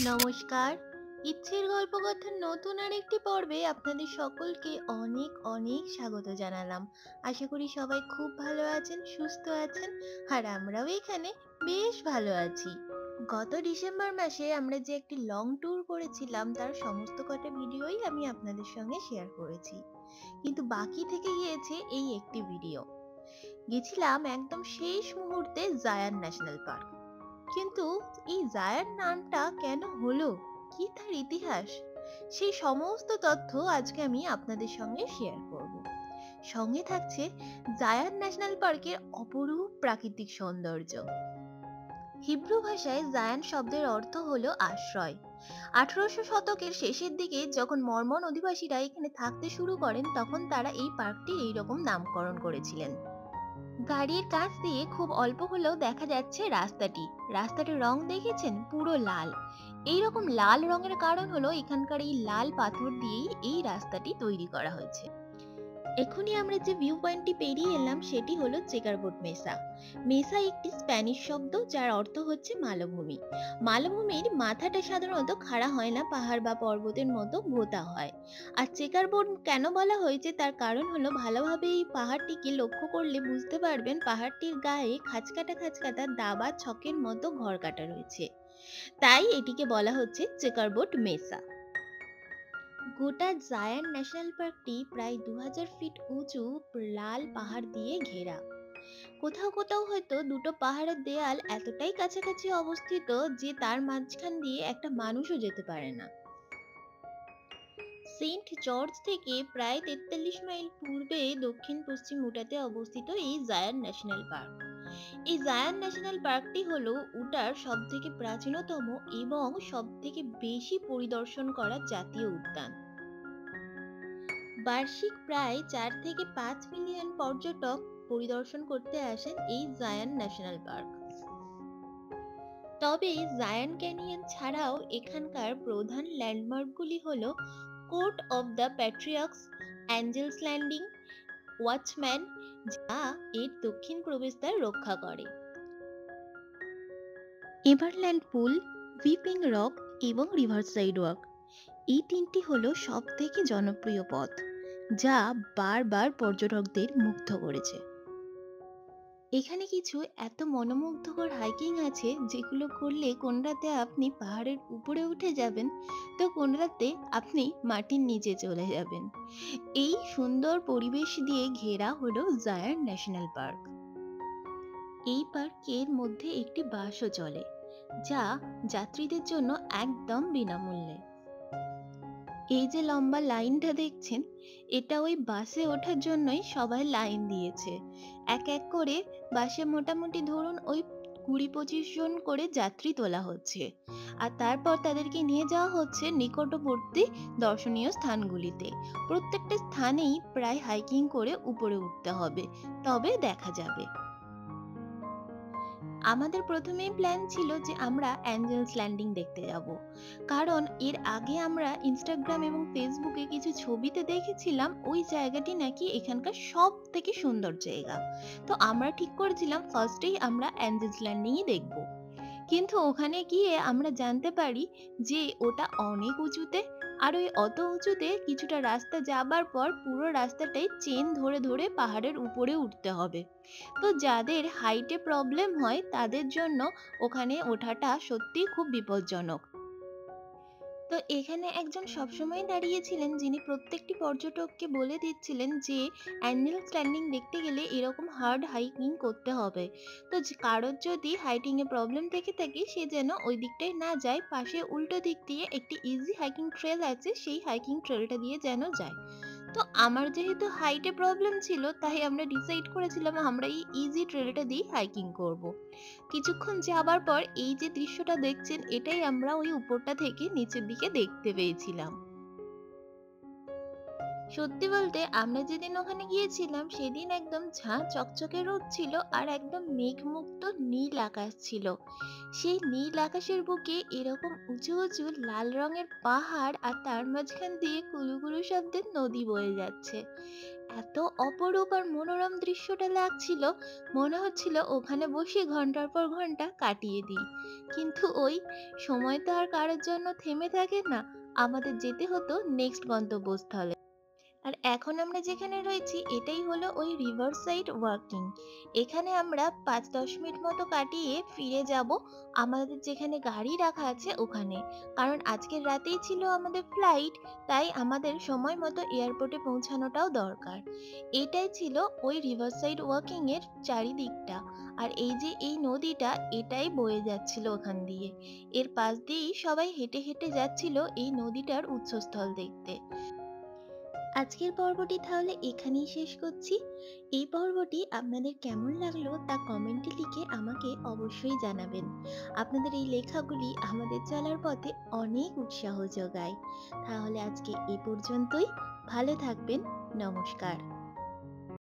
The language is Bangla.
নমস্কার। ইচ্ছের গল্পকথার নতুন আরেকটি পর্বে আপনাদের সকলকে অনেক অনেক স্বাগত জানালাম। আশা করি সবাই খুব ভালো আছেন, সুস্থ আছেন, আর আমরাও এখানে বেশ ভালো আছি। গত ডিসেম্বর মাসে আমরা যে একটি লং ট্যুর করেছিলাম তার সমস্ত কটা ভিডিওই আমি আপনাদের সঙ্গে শেয়ার করেছি, কিন্তু বাকি থেকে গিয়েছে এই একটি ভিডিও। গেছিলাম একদম শেষ মুহূর্তে জায়ান ন্যাশনাল পার্ক। কিন্তু এই জায়ান নামটা কেন হলো, কি তার ইতিহাস, সেই সমস্ত তথ্য আজকে আমি আপনাদের সঙ্গে শেয়ার করব। সঙ্গে থাকছে জায়ান ন্যাশনাল পার্কের অপরূপ প্রাকৃতিক সৌন্দর্য। হিব্রু ভাষায় জায়ান শব্দের অর্থ হলো আশ্রয়। 1800 শতকের শেষের দিকে যখন মর্মন অধিবাসীরা এখানে থাকতে শুরু করেন, তখন তারা এই পার্কটির এইরকম নামকরণ করেছিলেন। গাড়ির কাছ দিয়ে খুব অল্প হলেও দেখা যাচ্ছে রাস্তাটির রং দেখেছেন, পুরো লাল। এইরকম লাল রঙের কারণ হলো এখানকার এই লাল পাথর দিয়েই এই রাস্তাটি তৈরি করা হয়েছে। এখনই আমরা যে ভিউ পয়েন্টটি পেরিয়ে এলাম সেটি হলো চেকারবোর্ড মেসা। মেসা একটি স্প্যানিশ শব্দ যার অর্থ হচ্ছে মালভূমি। মালভূমির মাথাটা সাধারণত খাড়া হয় না, পাহাড় বা পর্বতের মতো ভোঁতা হয়। আর চেকারবোর্ড কেন বলা হয়েছে তার কারণ হলো, ভালোভাবে এই পাহাড়টিকে লক্ষ্য করলে বুঝতে পারবেন পাহাড়টির গায়ে খাঁজকাটা খাঁজকাটা দাবা ছকের মতো ঘর কাটা রয়েছে। তাই এটিকে বলা হচ্ছে চেকারবোর্ড মেসা। গোটা জায়ান্ট ন্যাশনাল পার্কটি প্রায় 2000 ফিট উঁচু লাল পাহাড় দিয়ে ঘেরা। কোথাও কোথাও হয়তো দুটো পাহাড়ের দেয়াল এতটাই কাছাকাছি অবস্থিত যে তার মাঝখান দিয়ে একটা মানুষও যেতে পারে না। সেন্ট জর্জ থেকে প্রায় 43 মাইল পূর্বে দক্ষিণ পশ্চিম উটাতে অবস্থিত এই জায়ান্ট ন্যাশনাল পার্ক। এই জায়ান্ট ন্যাশনাল পার্কটি হলো উটার সব থেকে প্রাচীনতম এবং সব থেকে বেশি পরিদর্শন করা জাতীয় উদ্যান। বার্ষিক প্রায় 4 থেকে 5 মিলিয়ন পর্যটক পরিদর্শন করতে আসেন এই জায়ান্ট ন্যাশনাল পার্ক। তবে জায়ান্ট ক্যানিয়ন ছাড়াও এখানকার প্রধান ল্যান্ডমার্কগুলি হলো Court of the Patriarchs, Angels Landing, Watchman, যা এর দক্ষিণ প্রবেশদ্বার রক্ষা করে, এভারল্যান্ড পুল, উইপিং রক এবং রিভারসাইড ওয়াক। এই তিনটি হলো সব থেকে জনপ্রিয় পথ, যা বারবার পর্যটকদের মুগ্ধ করেছে। এখানে কিছু এত মনোমুগ্ধকর হাইকিং আছে যেগুলো করলে কোন রাতে আপনি পাহাড়ের উপরে উঠে যাবেন, তো কোন রাতে আপনি মাটির নিচে চলে যাবেন। এই সুন্দর পরিবেশ দিয়ে ঘেরা হলো জায়ান্ট ন্যাশনাল পার্ক। এই পার্কের মধ্যে একটি বাসও চলে, যা যাত্রীদের জন্য একদম বিনামূল্যে। এই যে লম্বা লাইনটা দেখছেন, এটা ওই বাসে ওঠার জন্যই সবাই লাইন দিয়েছে। এক এক করে বাসে মোটামুটি ধরুন ওই 20-25 জন করে যাত্রী তোলা হচ্ছে, আর তারপর তাদেরকে নিয়ে যাওয়া হচ্ছে নিকটবর্তী দর্শনীয় স্থানগুলিতে। প্রত্যেকটা স্থানেই প্রায় হাইকিং করে উপরে উঠতে হবে, তবে দেখা যাবে। আমাদের প্রথমেই প্ল্যান ছিল যে আমরা অ্যাঞ্জেলস ল্যান্ডিং দেখতে যাব, কারণ এর আগে আমরা ইনস্টাগ্রাম এবং ফেসবুকে কিছু ছবিতে দেখেছিলাম ওই জায়গাটি নাকি এখানকার সব থেকে সুন্দর জায়গা। তো আমরা ঠিক করেছিলাম ফার্স্টেই আমরা অ্যাঞ্জেলস ল্যান্ডিংই দেখব। কিন্তু ওখানে গিয়ে আমরা জানতে পারি যে ওটা অনেক উঁচুতে, আর ওই অত উঁচুতে কিছুটা রাস্তা যাবার পর পুরো রাস্তাটাই চেন ধরে ধরে পাহাড়ের উপরে উঠতে হবে। তো যাদের হাইটে প্রবলেম হয় তাদের জন্য ওখানে ওঠাটা সত্যি খুব বিপজ্জনক। তো এখানে একজন সবসময় দাঁড়িয়েছিলেন যিনি প্রত্যেকটি পর্যটককে বলে দিচ্ছিলেন যে অ্যাঞ্জেলস ল্যান্ডিং দেখতে গেলে এরকম হার্ড হাইকিং করতে হবে। তো কারোর যদি হাইটিং এ প্রবলেম থেকে থাকে সে যেন ওই দিকটায় না যায়, পাশে উল্টো দিক দিয়ে একটি ইজি হাইকিং ট্রেল আছে, সেই হাইকিং ট্রেলটা দিয়ে যেন যায়। তো আমার যেহেতু হাইটে প্রবলেম ছিল, তাই আমরা ডিসাইড করেছিলাম আমরা এই ইজি ট্রেলটা দিয়ে হাইকিং করব। কিছুক্ষণ যাবার পর এই যে দৃশ্যটা দেখছেন, এটাই আমরা ওই উপরটা থেকে নিচের দিকে দেখতে পেয়েছিলাম। সত্যি বলতে আমরা যেদিন ওখানে গিয়েছিলাম সেদিন একদম ঝাঁ চকচকে রোদ ছিল, আর একদম মেঘমুক্ত নীল আকাশ ছিল। সেই নীল আকাশের বুকে এরকম উঁচু উঁচু লাল রঙের পাহাড়, আর তার মাঝখান দিয়ে কুলুকুলু শব্দের নদী বয়ে যাচ্ছে। এত অপরূপ আর মনোরম দৃশ্যটা লাগছিল, মনে হচ্ছিল ওখানে বসে ঘন্টার পর ঘন্টা কাটিয়ে দিই। কিন্তু ওই সময় তো আর কারোর জন্য থেমে থাকে না, আমাদের যেতে হতো নেক্সট গন্তব্যস্থলে। আর এখন আমরা যেখানে রয়েছি এটাই হলো ওই রিভার সাইড ওয়াকিং। এখানে আমরা ৫-১০ মিনিট মতো কাটিয়ে ফিরে যাব আমাদের যেখানে গাড়ি রাখা আছে ওখানে। কারণ আজকের রাতেই ছিল আমাদের ফ্লাইট, তাই আমাদের সময় মতো এয়ারপোর্টে পৌঁছানোটাও দরকার। এটাই ছিল ওই রিভার সাইড ওয়াকিং এর চারিদিকটা। আর এই যে এই নদীটা, এটাই বয়ে যাচ্ছিল ওখান দিয়ে। এর পাশ দিয়েই সবাই হেঁটে হেঁটে যাচ্ছিল এই নদীটার উৎসস্থল দেখতে। আজকের পর্বটি তাহলে এখানেই শেষ করছি। এই পর্বটি আপনাদের কেমন লাগলো তা কমেন্টে লিখে আমাকে অবশ্যই জানাবেন। আপনাদের এই লেখাগুলি আমাদের চলার পথে অনেক উৎসাহ যোগায়। তাহলে আজকে এ পর্যন্তই। ভালো থাকবেন। নমস্কার।